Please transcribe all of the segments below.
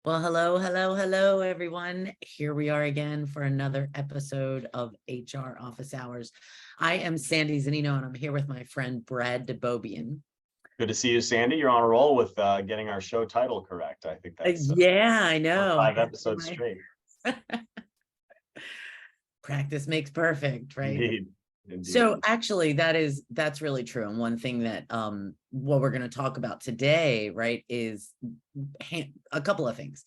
Well, hello, everyone. Here we are again for another episode of HR Office Hours. I am Sandy Zannino, and I'm here with my friend Brad deBeaubien. Good to see you, Sandy. You're on a roll with getting our show title correct. I think that's Yeah, I know. 5 episodes straight. Practice makes perfect, right? Indeed. Indeed. So actually, that's really true. And one thing that what we're going to talk about today, right, is a couple of things.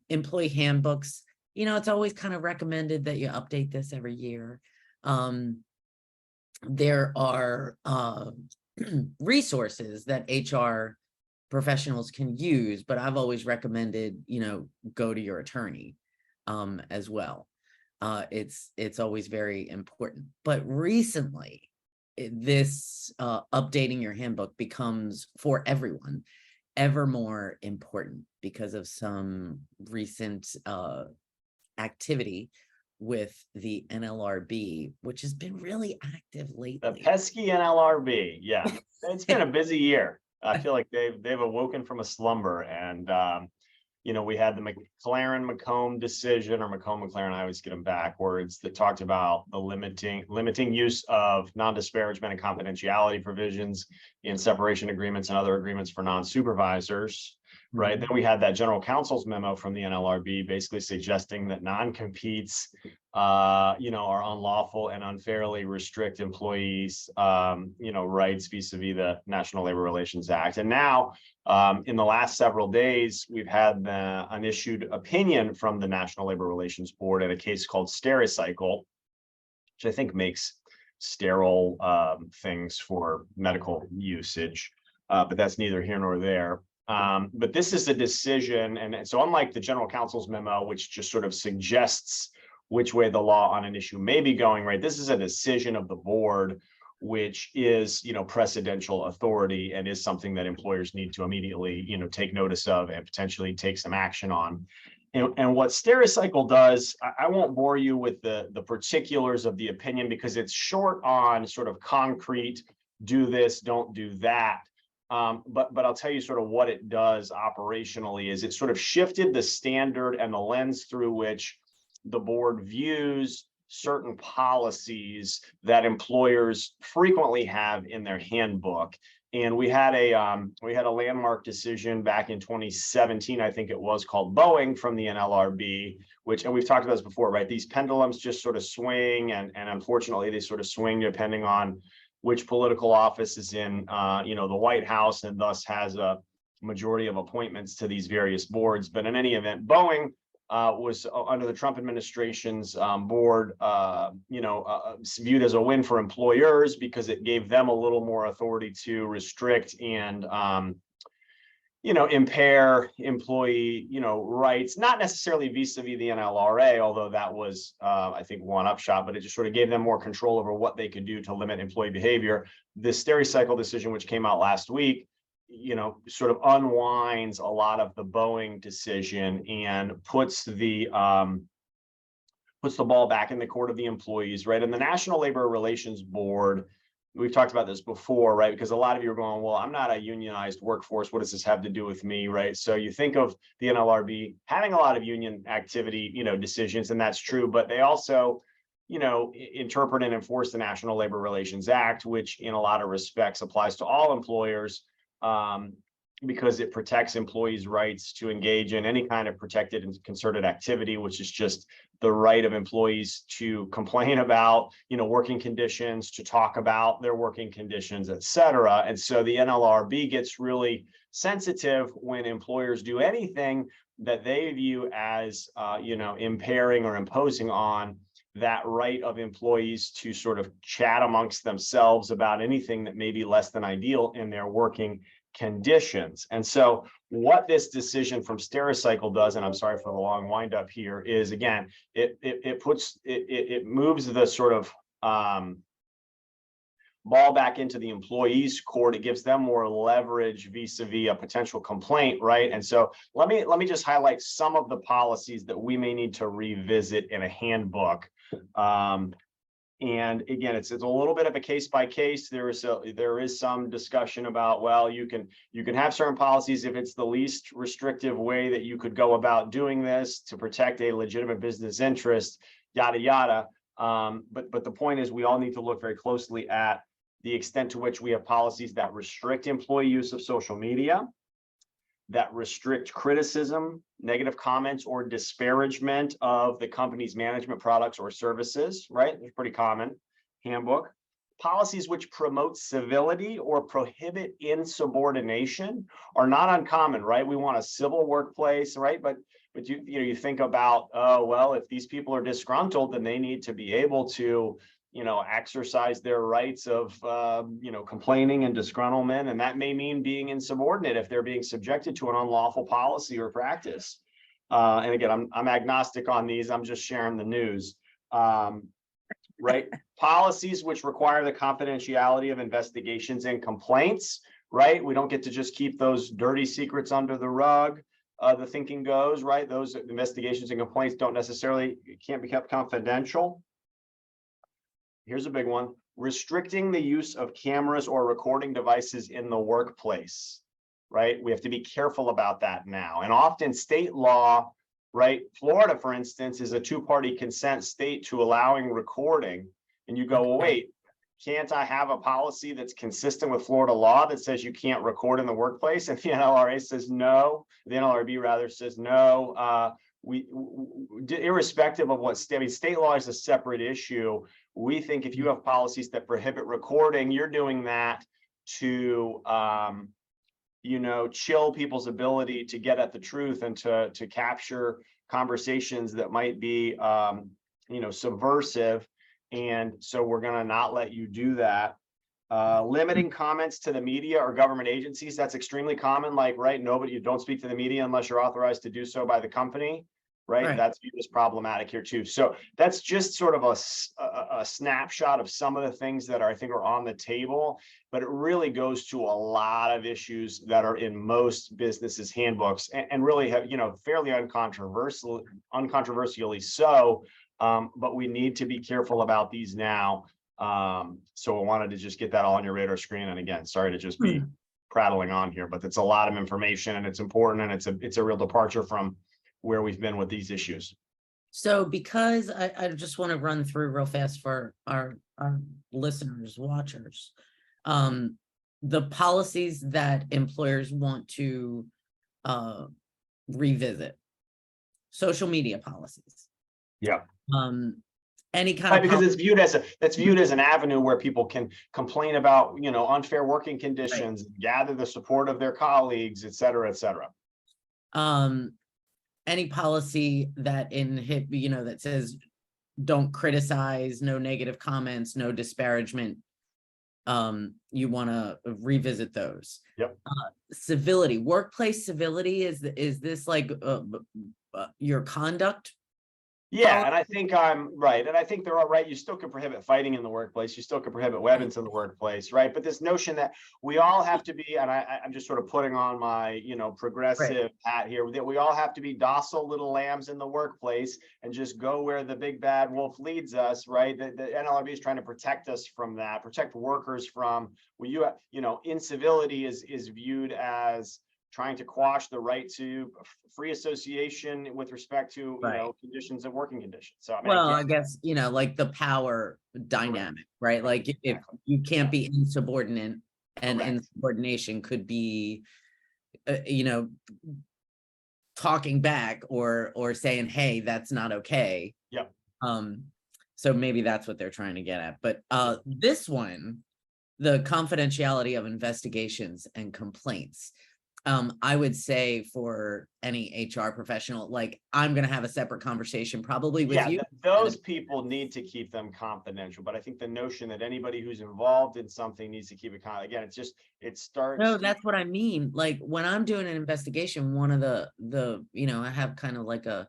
Employee handbooks. It's always kind of recommended that you update this every year. There are resources that HR professionals can use, but I've always recommended, go to your attorney as well. It's always very important. But recently, this updating your handbook becomes, for everyone, ever more important because of some recent activity with the NLRB, which has been really active lately. The pesky NLRB. Yeah, it's been a busy year. I feel like they've awoken from a slumber, and we had the McLaren-McComb decision, or McComb-McLaren, I always get them backwards, that talked about the limiting use of non-disparagement and confidentiality provisions in separation agreements and other agreements for non-supervisors. Right. Then we had that general counsel's memo from the NLRB basically suggesting that non-competes, are unlawful and unfairly restrict employees, rights vis-a-vis the National Labor Relations Act. And now, in the last several days, we've had an issued opinion from the National Labor Relations Board in a case called Stericycle, which I think makes sterile things for medical usage, but that's neither here nor there. But this is a decision, and so unlike the general counsel's memo, which just sort of suggests which way the law on an issue may be going, right? This is a decision of the board, which is, precedential authority and is something that employers need to immediately, take notice of and potentially take some action on. And what Stericycle does, I won't bore you with the particulars of the opinion because it's short on sort of concrete, do this, don't do that. But I'll tell you sort of what it does operationally is it sort of shifted the standard and the lens through which the board views certain policies that employers frequently have in their handbook. And we had a landmark decision back in 2017, I think it was, called Boeing from the NLRB, and we've talked about this before, right? These pendulums just sort of swing, and unfortunately they sort of swing depending on which political office is in, the White House, and thus has a majority of appointments to these various boards. But in any event, Boeing was under the Trump administration's board, viewed as a win for employers because it gave them a little more authority to restrict and impair employee, rights, not necessarily vis-a-vis the NLRA, although that was, I think, one upshot, but it just sort of gave them more control over what they could do to limit employee behavior. This Stericycle decision, which came out last week, sort of unwinds a lot of the Boeing decision and puts the ball back in the court of the employees, right? And the National Labor Relations Board, we've talked about this before, right? Because a lot of you are going, well, I'm not a unionized workforce. What does this have to do with me, right? So you think of the NLRB having a lot of union activity, decisions, and that's true. But they also, interpret and enforce the National Labor Relations Act, which in a lot of respects applies to all employers, because it protects employees' rights to engage in any kind of protected and concerted activity, which is just the right of employees to complain about, working conditions, to talk about their working conditions, et cetera. And so the NLRB gets really sensitive when employers do anything that they view as, impairing or imposing on that right of employees to sort of chat amongst themselves about anything that may be less than ideal in their working conditions. And so what this decision from Stericycle does, and I'm sorry for the long wind up here, is again, it moves the sort of ball back into the employees' court. It gives them more leverage vis-a-vis a potential complaint, right? And so let me just highlight some of the policies that we may need to revisit in a handbook. And again, it's a little bit of a case by case. There is some discussion about, well, you can have certain policies if it's the least restrictive way that you could go about doing this to protect a legitimate business interest, yada yada. But the point is, we all need to look very closely at the extent to which we have policies that restrict employee use of social media, that restrict criticism, negative comments, or disparagement of the company's management products or services, right? It's pretty common. Handbook. Policies which promote civility or prohibit insubordination are not uncommon, right? We want a civil workplace, right? But you think about, oh, well, if these people are disgruntled, then they need to be able to exercise their rights of, complaining and disgruntlement. And that may mean being insubordinate if they're being subjected to an unlawful policy or practice. And again, I'm agnostic on these. I'm just sharing the news. Right? Policies which require the confidentiality of investigations and complaints, right? We don't get to just keep those dirty secrets under the rug. The thinking goes, right? Those investigations and complaints can't be kept confidential. Here's a big one: restricting the use of cameras or recording devices in the workplace, right? We have to be careful about that now. And often state law, right? Florida, for instance, is a two-party consent state to allowing recording. And you go, well, wait, can't I have a policy that's consistent with Florida law that says you can't record in the workplace? And the NLRA says no. The NLRB rather says no. Irrespective of what state law is a separate issue. We think if you have policies that prohibit recording, you're doing that to, chill people's ability to get at the truth and to capture conversations that might be, subversive. And so we're going to not let you do that. Limiting comments to the media or government agencies, that's extremely common. Like, right, you don't speak to the media unless you're authorized to do so by the company. Right? That's viewed as problematic here too. So that's just sort of a snapshot of some of the things that I think are on the table, but it really goes to a lot of issues that are in most businesses' handbooks and really have, fairly uncontroversially so. But we need to be careful about these now. So I wanted to just get that all on your radar screen. And again, sorry to just be prattling on here, but it's a lot of information and it's important, and it's a real departure from where we've been with these issues. So because I just want to run through real fast for our listeners, watchers, the policies that employers want to revisit: social media policies. Yeah. Any kind of, because it's viewed as an avenue where people can complain about, unfair working conditions, gather the support of their colleagues, et cetera, et cetera. Any policy that that says don't criticize, no negative comments, no disparagement, you want to revisit those. Yep. Civility, workplace civility, is this like your conduct? Yeah, and I think I'm right. And I think they're all right. You still can prohibit fighting in the workplace. You still can prohibit weapons in the workplace, right? But this notion that we all have to be, and I'm just sort of putting on my, progressive hat here, that we all have to be docile little lambs in the workplace and just go where the big bad wolf leads us, right? The NLRB is trying to protect us from that, protect workers from, incivility is viewed as trying to quash the right to free association with respect to conditions of working conditions. So I guess like the power dynamic, right? Like if you can't be insubordinate, and insubordination could be talking back or saying, hey, that's not okay. Yep. So maybe that's what they're trying to get at. But this one, the confidentiality of investigations and complaints, I would say for any HR professional, like, I'm going to have a separate conversation probably with you. Those people need to keep them confidential. But I think the notion that anybody who's involved in something needs to keep it again, it starts. No, that's what I mean. Like when I'm doing an investigation, one of the I have kind of like a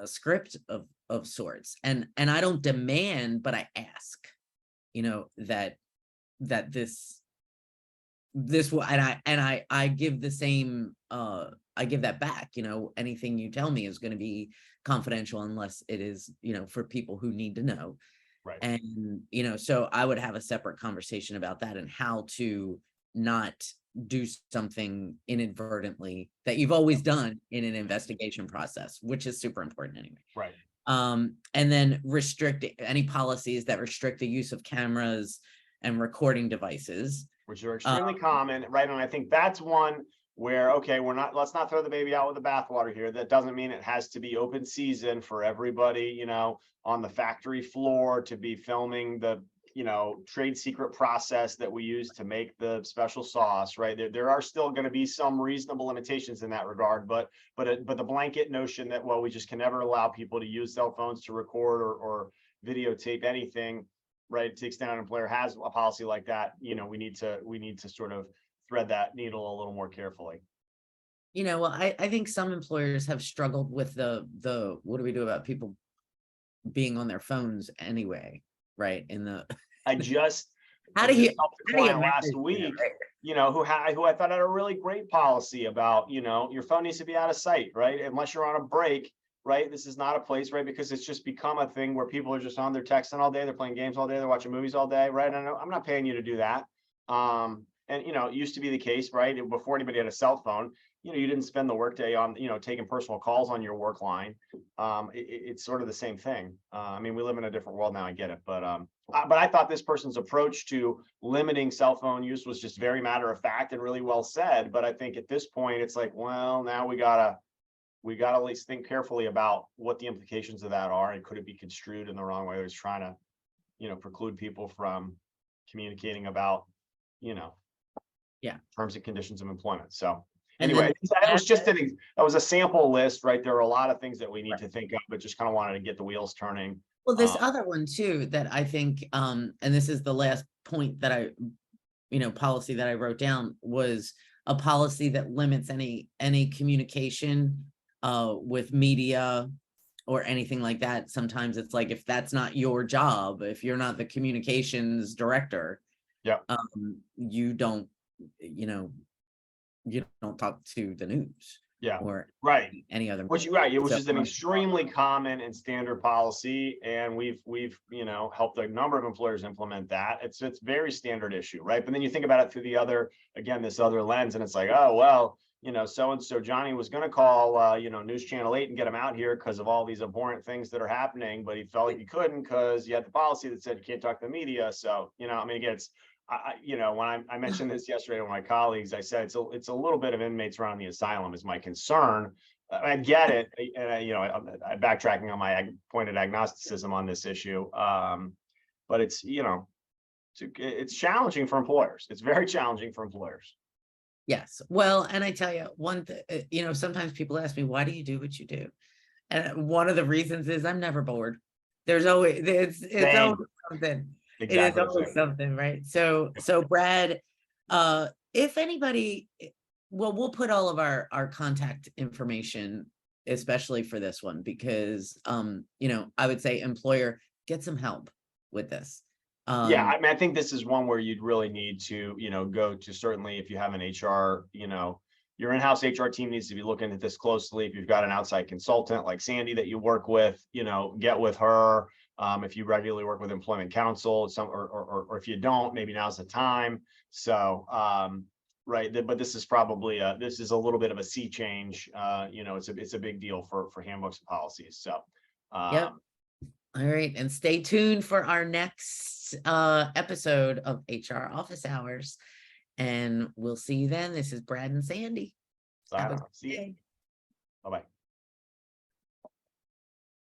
script of sorts, and I don't demand, but I ask, that this will, and I give the same, I give that back. Anything you tell me is going to be confidential unless it is, for people who need to know. Right. And, you know, so I would have a separate conversation about that and how to not do something inadvertently that you've always done in an investigation process, which is super important anyway. Right. And then restrict any policies that restrict the use of cameras and recording devices. Which are extremely common, right? And I think that's one where, okay, let's not throw the baby out with the bathwater here. That doesn't mean it has to be open season for everybody, you know, on the factory floor to be filming the, you know, trade secret process that we use to make the special sauce, right? There are still going to be some reasonable limitations in that regard, but the blanket notion that, well, we just can never allow people to use cell phones to record or videotape anything, right? To the extent an employer has a policy like that, you know, we need to sort of thread that needle a little more carefully. You know, well, I think some employers have struggled with the what do we do about people being on their phones anyway, right? In the I just how do you helped a client last week, you know, who I thought had a really great policy about, you know, your phone needs to be out of sight, right? Unless you're on a break, right? This is not a place, right? Because it's just become a thing where people are just on their texting all day, they're playing games all day, they're watching movies all day, right? I'm not paying you to do that. And you know, it used to be the case, right? Before anybody had a cell phone, you know, you didn't spend the workday on, you know, taking personal calls on your work line. It's sort of the same thing. I mean, we live in a different world now, I get it, but I thought this person's approach to limiting cell phone use was just very matter of fact and really well said. But I think at this point, it's like, well, now we gotta at least think carefully about what the implications of that are, and could it be construed in the wrong way? It was trying to, you know, preclude people from communicating about, you know, terms and conditions of employment. So anyway, that was just that was a sample list, right? There are a lot of things that we need to think of, but just kind of wanted to get the wheels turning. Well, this other one too, that I think, and this is the last point that policy that I wrote down, was a policy that limits any communication with media or anything like that. Sometimes it's like, if that's not your job, if you're not the communications director, you don't, you don't talk to the news. Or any other, which is an extremely common and standard policy, and we've you know, helped a number of employers implement that. It's very standard issue, right? But then you think about it through this other lens, and it's like, oh well, you know, so and so Johnny was going to call you know, News Channel 8 and get him out here because of all these abhorrent things that are happening, but he felt like he couldn't because you had the policy that said you can't talk to the media. So, you know, I mean, again, it's you know, when I mentioned this yesterday to my colleagues, I said it's a little bit of inmates around the asylum is my concern. I get it, and you know, I'm backtracking on my pointed agnosticism on this issue, but it's, you know, it's challenging for employers. It's very challenging for employers. Yes, well, and I tell you one thing, you know, sometimes people ask me, why do you do what you do? And one of the reasons is I'm never bored. There's always it's always something. Exactly. It is always something, right? So Brad, if anybody, well, we'll put all of our contact information, especially for this one, because you know, I would say employer, get some help with this. Yeah, I mean, I think this is one where you'd really need to, you know, go to, certainly if you have an HR, you know, your in-house HR team needs to be looking at this closely. If you've got an outside consultant like Sandy that you work with, you know, get with her. If you regularly work with employment counsel, or if you don't, maybe now's the time. So, right. But this is probably this is a little bit of a sea change. You know, it's a big deal for handbooks and policies. So, yep. All right. And stay tuned for our next episode of HR Office Hours. And we'll see you then. This is Brad and Sandy. See you. Bye-bye.